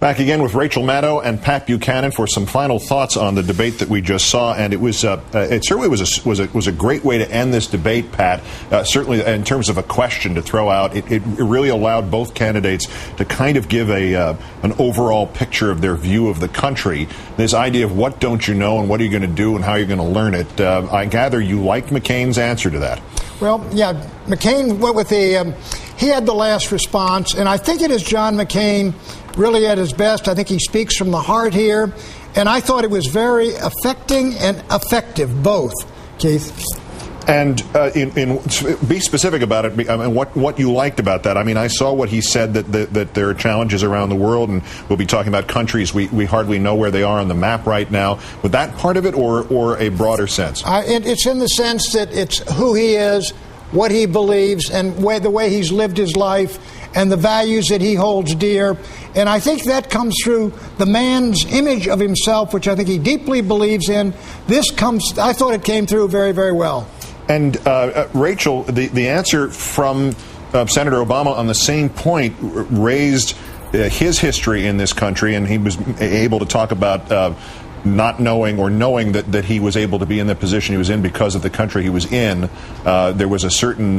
Back again with Rachel Maddow and Pat Buchanan for some final thoughts on the debate that we just saw, and it certainly was a great way to end this debate, Pat. Certainly, in terms of a question to throw out, it really allowed both candidates to kind of give an overall picture of their view of the country. This idea of what don't you know and what are you going to do and how you're going to learn it. I gather you liked McCain's answer to that. Well, yeah, McCain went with he had the last response, and I think it is John McCain really at his best. I think he speaks from the heart here, and I thought it was very affecting and effective, both, Keith. And be specific about it. I mean, what you liked about that. I mean, I saw what he said, that there are challenges around the world, and we'll be talking about countries we hardly know where they are on the map right now. Was that part of it, or a broader sense? It's in the sense that it's who he is, what he believes, and the way he's lived his life, and the values that he holds dear. And I think that comes through the man's image of himself, which I think he deeply believes in. I thought it came through very, very well. And Rachel, the answer from Senator Obama on the same point raised his history in this country, and he was able to talk about not knowing or knowing that he was able to be in the position he was in because of the country he was in. There was a certain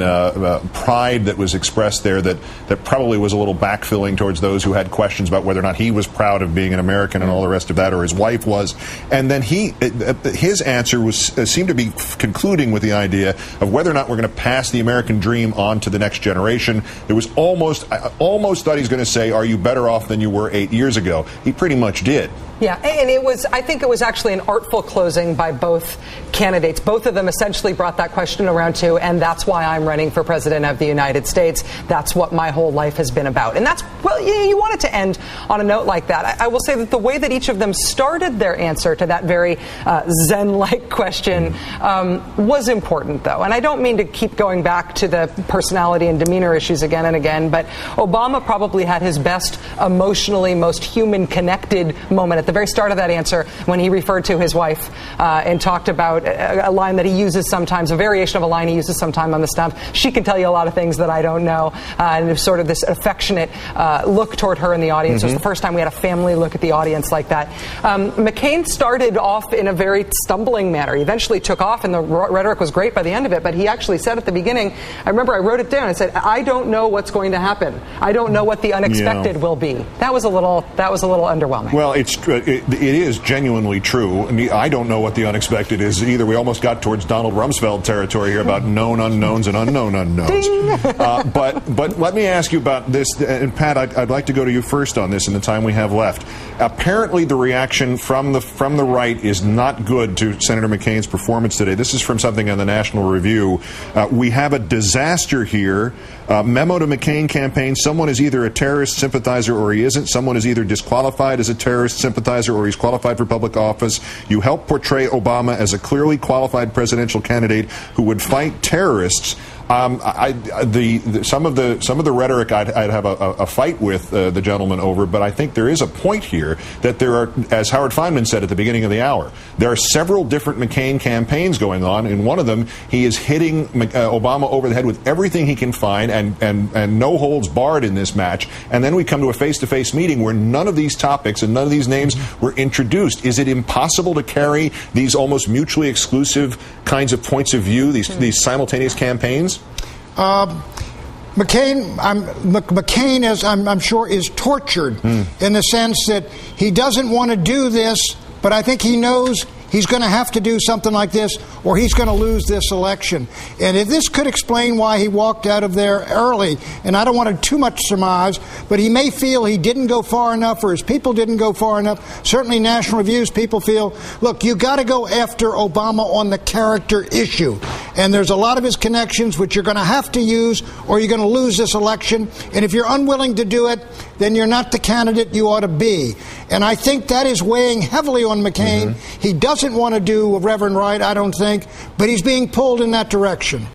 pride that was expressed there that probably was a little backfilling towards those who had questions about whether or not he was proud of being an American and all the rest of that, or his wife was. And then his answer seemed to be concluding with the idea of whether or not we're going to pass the American dream on to the next generation. There was almost thought he's going to say, "Are you better off than you were 8 years ago?" He pretty much did. Yeah, and I think it was actually an artful closing by both candidates. Both of them essentially brought that question around to, and that's why I'm running for president of the United States. That's what my whole life has been about. And you want it to end on a note like that. I will say that the way that each of them started their answer to that very Zen-like question was important, though. And I don't mean to keep going back to the personality and demeanor issues again and again, but Obama probably had his best emotionally, most human-connected moment at the very start of that answer when he referred to his wife and talked about a line that he uses sometimes, a variation of a line he uses sometime on the stump. She can tell you a lot of things that I don't know. And there's sort of this affectionate look toward her in the audience. It was the first time we had a family look at the audience like that. McCain started off in a very stumbling manner. He eventually took off, and the rhetoric was great by the end of it. But he actually said at the beginning, I remember I wrote it down. I said, "I don't know what's going to happen. I don't know what the unexpected will be." That was a little underwhelming. Well, it is genuinely true. I mean, I don't know what the unexpected is either. We almost got towards Donald Rumsfeld territory here about known unknowns and unknown unknowns. But let me ask you about this, and Pat, I'd like to go to you first on this in the time we have left. Apparently, the reaction from the right is not good to Senator McCain's performance today. This is from something on the National Review. We have a disaster here. Memo to McCain campaign: someone is either a terrorist sympathizer or he isn't. Someone is either disqualified as a terrorist sympathizer or he's qualified for public office. You help portray Obama as a clearly qualified presidential candidate who would fight terrorists. Some of the rhetoric I'd have a fight with the gentleman over, but I think there is a point here that there are, as Howard Fineman said at the beginning of the hour, there are several different McCain campaigns going on. In one of them, he is hitting Obama over the head with everything he can find, and no holds barred in this match. And then we come to a face-to-face meeting where none of these topics and none of these names were introduced. Is it impossible to carry these almost mutually exclusive kinds of points of view, these simultaneous campaigns? McCain, as I'm sure, is tortured in the sense that he doesn't want to do this, but I think he knows he's going to have to do something like this or he's going to lose this election. And if this could explain why he walked out of there early, and I don't want to too much surmise, but he may feel he didn't go far enough or his people didn't go far enough. Certainly National Review's people feel, look, you got to go after Obama on the character issue. And there's a lot of his connections which you're going to have to use or you're going to lose this election. And if you're unwilling to do it, then you're not the candidate you ought to be. And I think that is weighing heavily on McCain. He doesn't want to do Reverend Wright, I don't think, but he's being pulled in that direction.